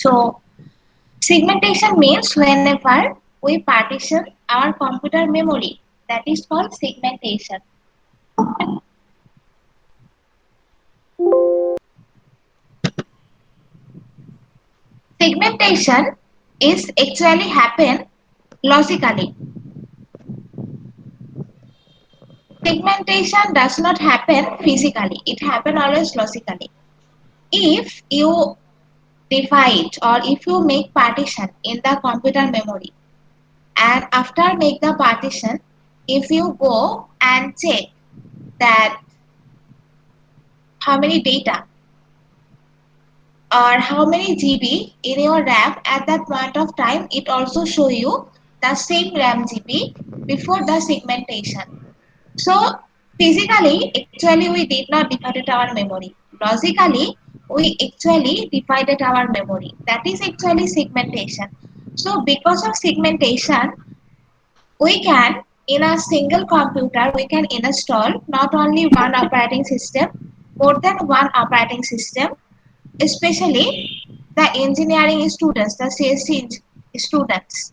So segmentation means whenever we partition our computer memory, that is called segmentation. Segmentation is actually happen logically. Segmentation does not happen physically, it happen always logically. If you divide or if you make partition in the computer memory, and after make the partition, if you go and check that how many data or how many GB in your RAM at that point of time, it also show you the same RAM GB before the segmentation. So physically, actually we did not divided our memory. Logically, we actually divided our memory. That is actually segmentation. So because of segmentation, we can in a single computer we can install not only one operating system, more than one operating system, especially the engineering students, the CSC students.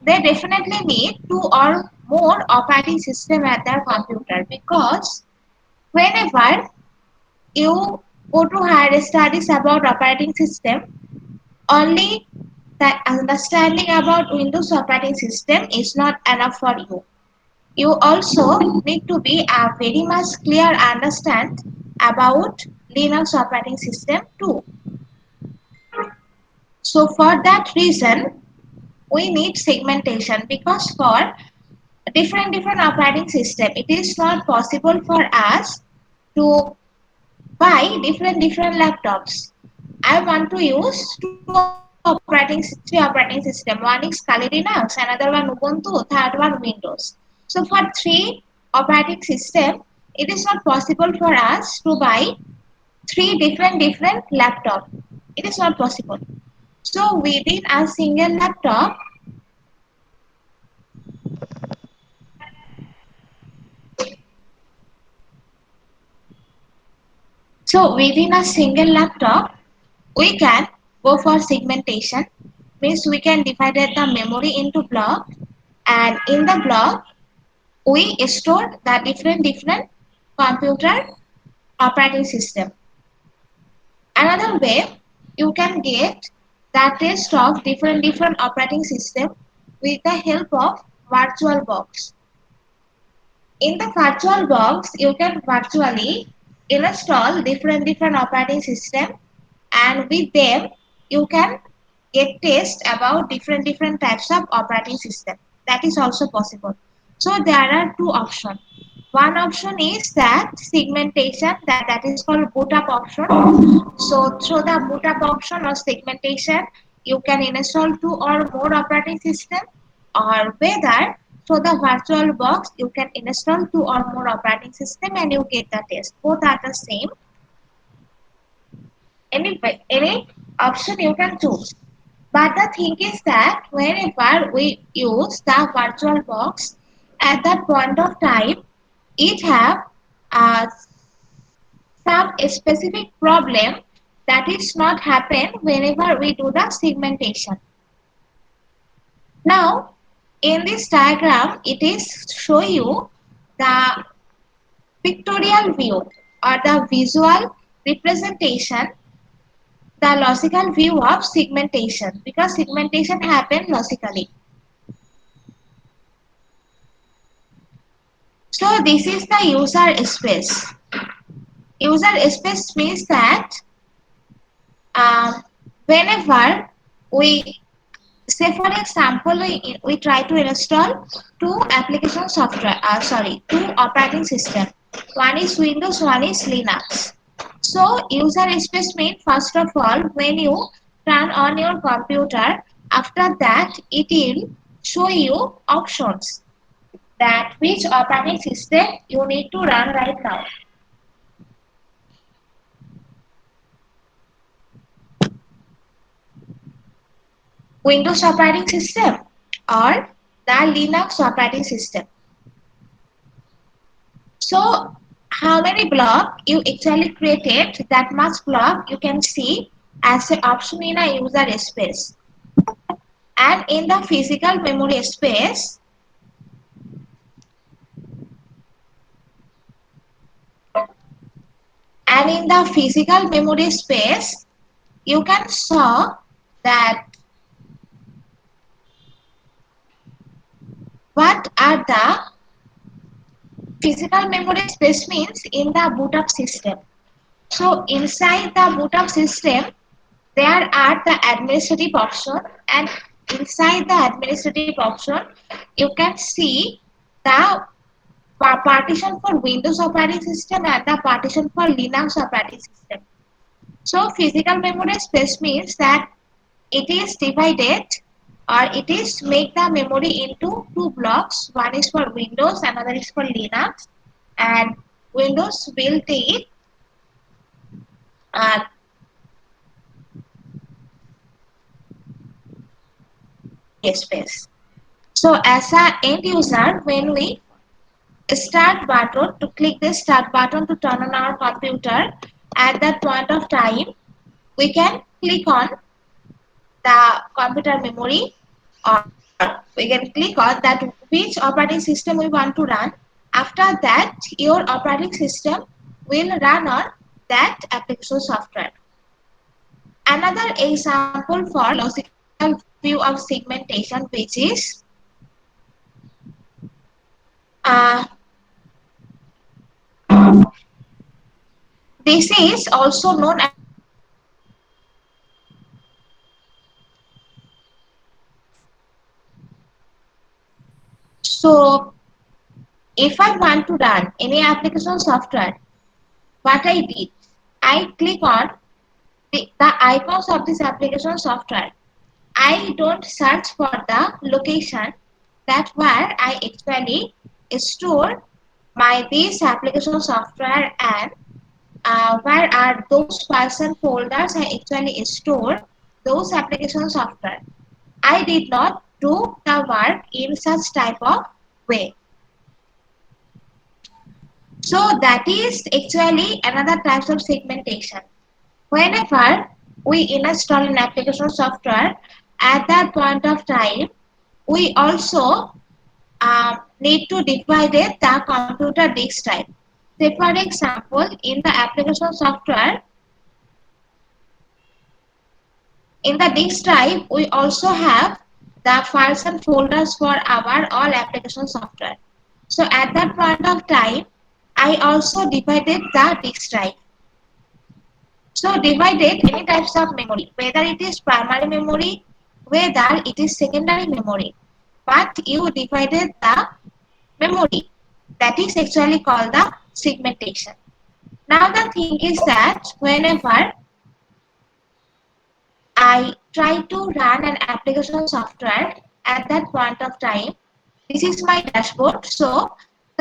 They definitely need two or more operating system at their computer, because whenever you go to higher studies about operating system, only that understanding about Windows operating system is not enough for you. You also need to be a very much clear understand about Linux operating system too. So for that reason, we need segmentation, because for different operating system, it is not possible for us to buy different laptops. I want to use three operating system. One is Kali Linux, another one Ubuntu, third one Windows. So for three operating system, it is not possible for us to buy three different laptop. It is not possible. So within a single laptop, we can go for segmentation. Means we can divide the memory into block, and in the block we store the different computer operating system. Another way you can get the test of different operating system with the help of VirtualBox. In the VirtualBox, you can virtually install different operating system, and with them you can get test about different types of operating system. That is also possible. So there are two options. One option is that segmentation, that is called boot up option. So through the boot up option or segmentation, you can install two or more operating system, or whether through the virtual box you can install two or more operating system and you get the test. Both are the same. Any option you can choose. But the thing is that whenever we use the virtual box, at that point of time, it have uh, some specific problem that is not happen whenever we do the segmentation. Now, in this diagram, it is show you the pictorial view or the visual representation, the logical view of segmentation, because segmentation happen logically. So this is the user space. User space means that um, whenever we say for example we try to install two application software, two operating system. One is Windows, one is Linux. So user space means first of all when you turn on your computer, after that it will show you options that which operating system you need to run right now. Windows operating system or the Linux operating system. So how many block you actually created, that much block you can see as an option in a user space. And in the physical memory space, you can saw that what are the physical memory space means in the boot up system. So inside the boot up system, there are the administrative option, and inside the administrative option, you can see the partition for Windows operating system and the partition for Linux operating system. So physical memory space means that it is divided, or it is make the memory into two blocks. One is for Windows, another is for Linux, and Windows will take uh, space. So as an end user, when we start button, to click the start button to turn on our computer, at that point of time we can click on the computer memory, or we can click on that which operating system we want to run. After that, your operating system will run on that application software. Another example for logical view of segmentation, which is uh, this is also known as so. If I want to run any application software, what I did, I click on the icons of this application software. I don't search for the location that where I actually store my this application software, and where are those files and folders I actually store those application software. I did not do the work in such type of way. So that is actually another type of segmentation. Whenever we install an application software, at that point of time, we also need to divide the computer disk type. Say for example, in the application software, in the disk type, we also have the files and folders for our all application software. So at that point of time, I also divided the disk type. So divided any types of memory, whether it is primary memory, whether it is secondary memory, but you divided the memory. That is actually called the segmentation. Now the thing is that whenever I try to run an application software at that point of time, this is my dashboard. So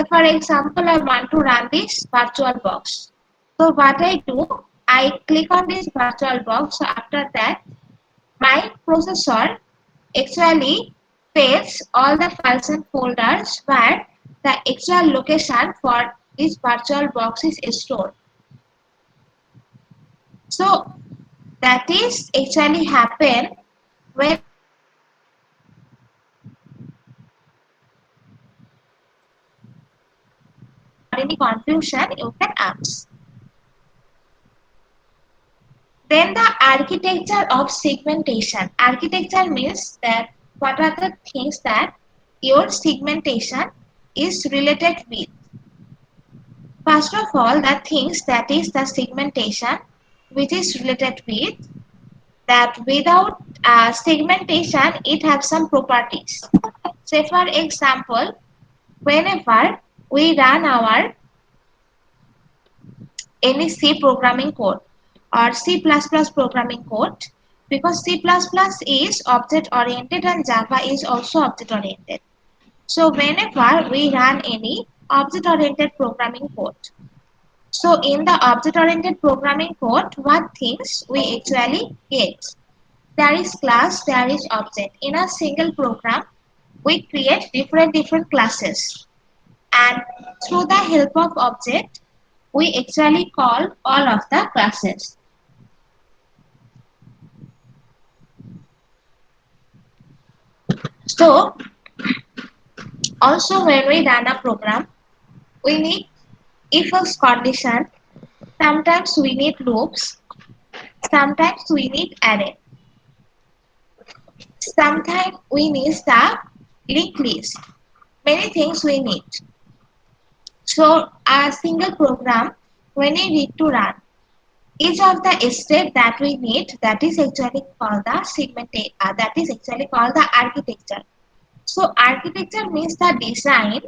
for example, I want to run this virtual box. So what I do, I click on this virtual box. So after that, my processor actually paste all the files and folders where the actual location for this virtual box is stored. So that is actually happen when or any confusion you can ask. Then the architecture of segmentation. Architecture means that what are the things that your segmentation is related with. First of all, the things that is the segmentation which is related with, that without segmentation it has some properties. Say for example, whenever we run our any C programming code or C++ programming code, because C++ is object oriented and Java is also object oriented. So whenever we run any object oriented programming code, so in the object oriented programming code, what things we actually get? There is class, there is object. In a single program, we create different classes, and through the help of object, we actually call all of the classes. So also when we run a program, we need if else condition, sometimes we need loops, sometimes we need array, sometimes we need the linked list, many things we need. So a single program when we need to run, each of the step that we need, that is actually called the that is actually called the architecture. So architecture means the design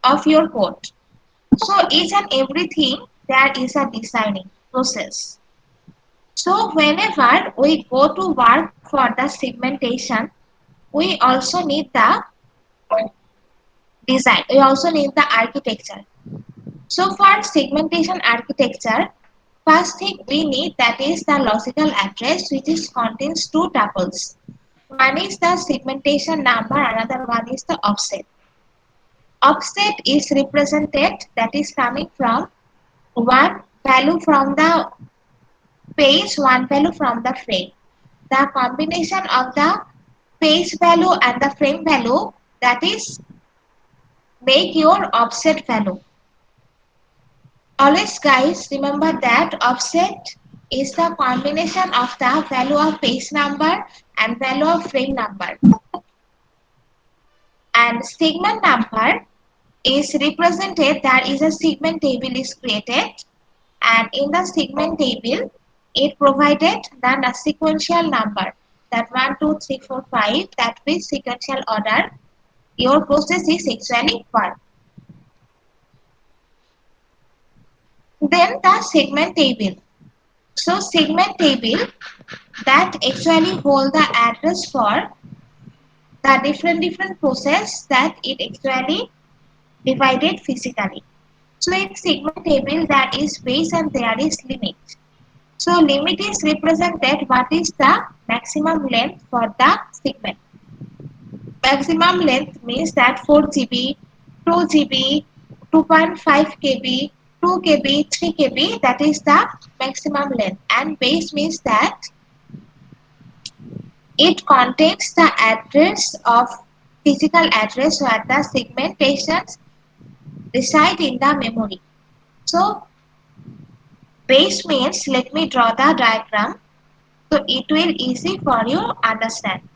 of your code. So each and everything there is a designing process. So whenever we go to work for the segmentation, we also need the design. We also need the architecture. So for segmentation architecture, first thing we need that is the logical address which is contains two tuples. One is the segmentation number, another one is the offset. Offset is represented that is coming from one value from the page, one value from the frame. The combination of the page value and the frame value that is make your offset value. Always guys remember that offset is the combination of the value of page number and value of frame number. And segment number is represented, that is a segment table is created, and in the segment table it provided then a sequential number, that 1 2 3 4 5, that with sequential order your process is actually work. Then the segment table. So segment table that actually hold the address for the different process that it actually divided physically. So in segment table that is base and there is limit. So limit is represented what is the maximum length for the segment. Maximum length means that 4 GB, 2 GB, 2.5 KB, 2 KB, 3 KB, that is the maximum length. And base means that it contains the address of physical address where the segmentations reside in the memory. So base means, let me draw the diagram so it will easy for you understand.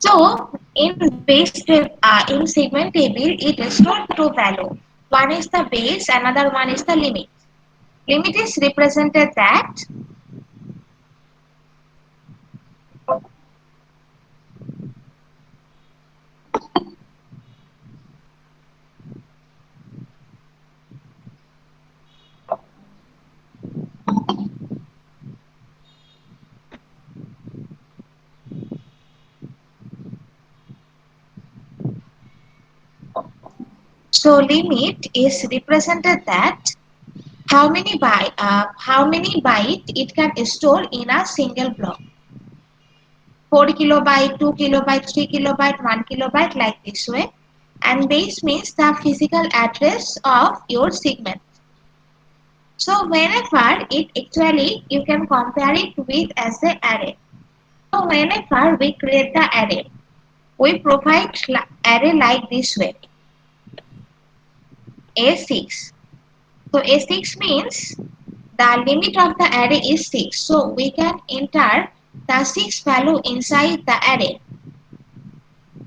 So in segment table it is stored two value. One is the base, another one is the limit. Limit is represented that So limit is represented that how many byte it can store in a single block. 4 kilobyte, 2 kilobyte, 3 kilobyte, 1 kilobyte, like this way. And base means the physical address of your segment. So whenever it actually you can compare it with as an array. So whenever we create the array, we provide array like this way. A6. So A6 means the limit of the array is 6. So we can enter the 6 value inside the array.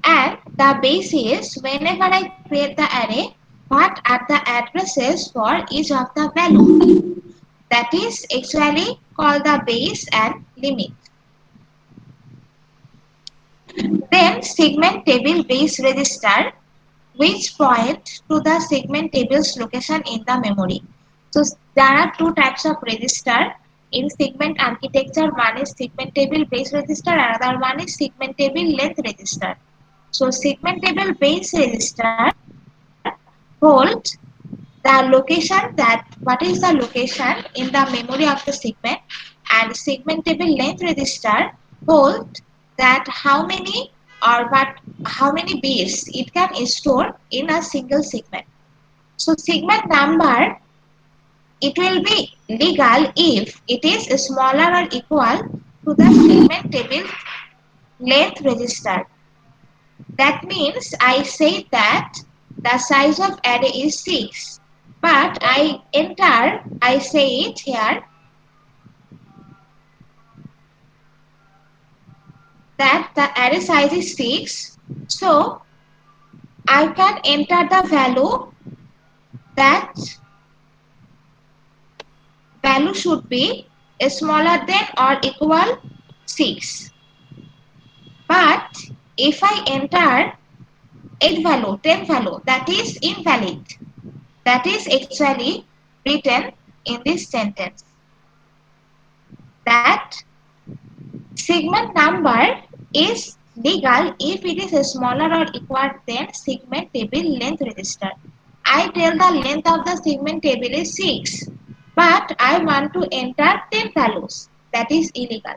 And the base is whenever I create the array, what are the addresses for each of the value. That is actually called the base and limit. Then segment table base register, which point to the segment table's location in the memory. So there are two types of register in segment architecture. One is segment table base register, another one is segment table length register. So segment table base register holds the location, that what is the location in the memory of the segment, and segment table length register holds that how many or what how many bits it can store in a single segment. So segment number, it will be legal if it is smaller or equal to the segment table length register. That means I say that the size of array is 6, but I say it here that the array size is 6. So I can enter the value, that value should be smaller than or equal 6. But if I enter 8 value, 10 value, that is invalid. That is actually written in this sentence, that segment number is legal if it is smaller or equal than segment table length register. I tell the length of the segment table is 6, but I want to enter 10 values. That is illegal.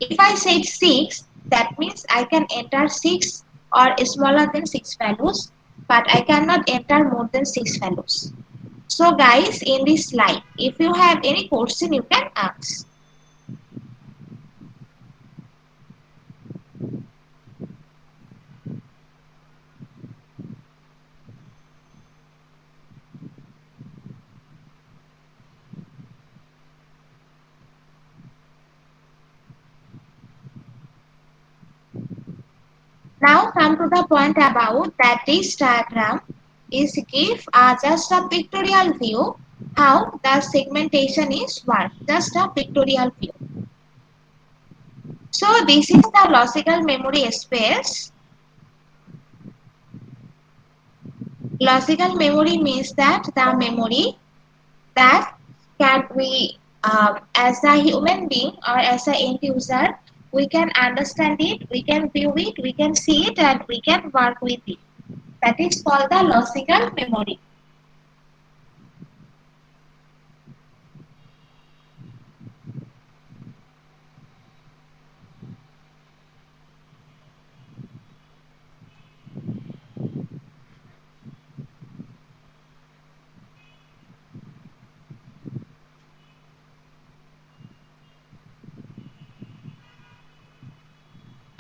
If I said 6, that means I can enter 6 or smaller than 6 values, but I cannot enter more than 6 values. So guys, in this slide, if you have any question, you can ask. Now come to the point about that this diagram is give just a pictorial view how the segmentation is worked. Just a pictorial view. So this is the logical memory space. Logical memory means that the memory that can we as a human being or as an end user, we can understand it, we can view it, we can see it, and we can work with it. That is called the logical memory.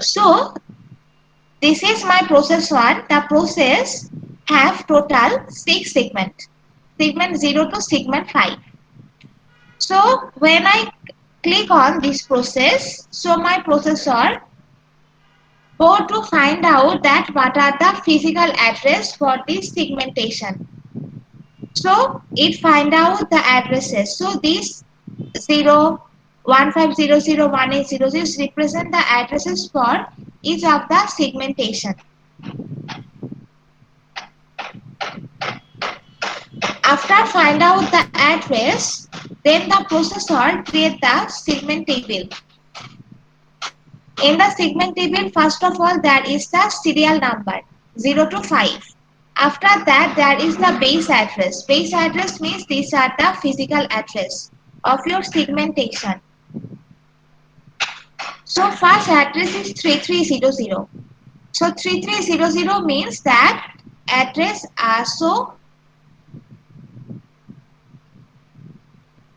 So this is my process 1. The process have total 6 segments. Segment 0 to segment 5. So when I click on this process, so my processor go to find out that what are the physical address for this segmentation. So it find out the addresses. So this 0, 15001800 represent the addresses for each of the segmentation. After find out the address, then the processor create the segment table. In the segment table, first of all, there is the serial number 0 to 5. After that, there is the base address. Base address means these are the physical address of your segmentation. So first address is 3300. So 3300 means that address so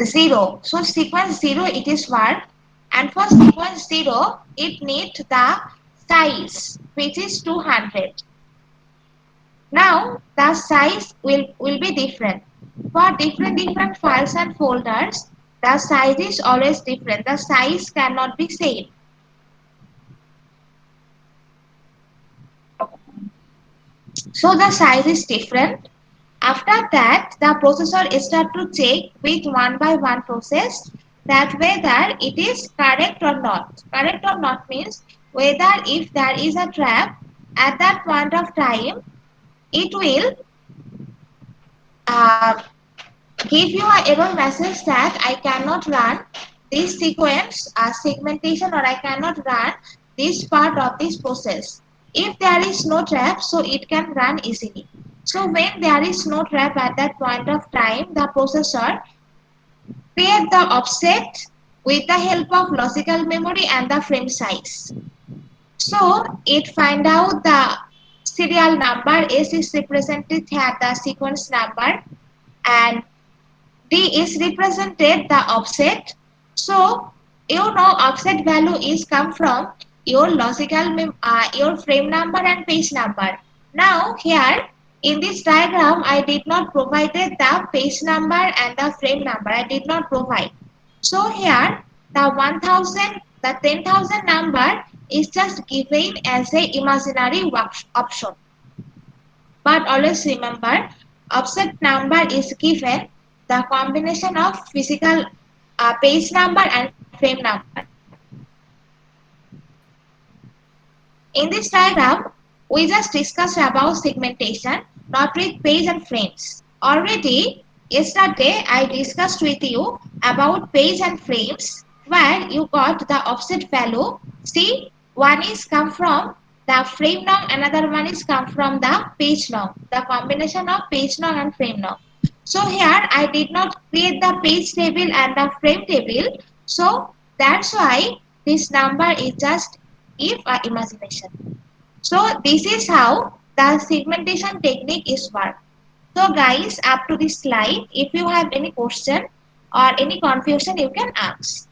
0. So sequence 0 it is work, and for sequence 0 it needs the size which is 200. Now the size will be different. For different files and folders, the size is always different. The size cannot be same. So the size is different. After that, the processor start to check with one by one process that whether it is correct or not. Correct or not means whether if there is a trap at that point of time, it will uh, give you a error message that I cannot run this sequence segmentation, or I cannot run this part of this process. If there is no trap, so it can run easily. So when there is no trap at that point of time, the processor create the offset with the help of logical memory and the frame size. So it find out the serial number. S is represented here the sequence number, and D is represented the offset. So you know offset value is come from your your frame number and page number. Now here in this diagram I did not provided the page number and the frame number. I did not provide. So here the 1000, the 10,000 number is just given as a imaginary option. But always remember, offset number is given the combination of physical page number and frame number. In this diagram, we just discussed about segmentation, not with page and frames. Already, yesterday I discussed with you about page and frames where you got the offset value. See, one is come from the frame long, another one is come from the page long, the combination of page long and frame long. So here I did not create the page table and the frame table. So that's why this number is just if a imagination. So this is how the segmentation technique is worked. So guys, up to this slide, if you have any question or any confusion, you can ask.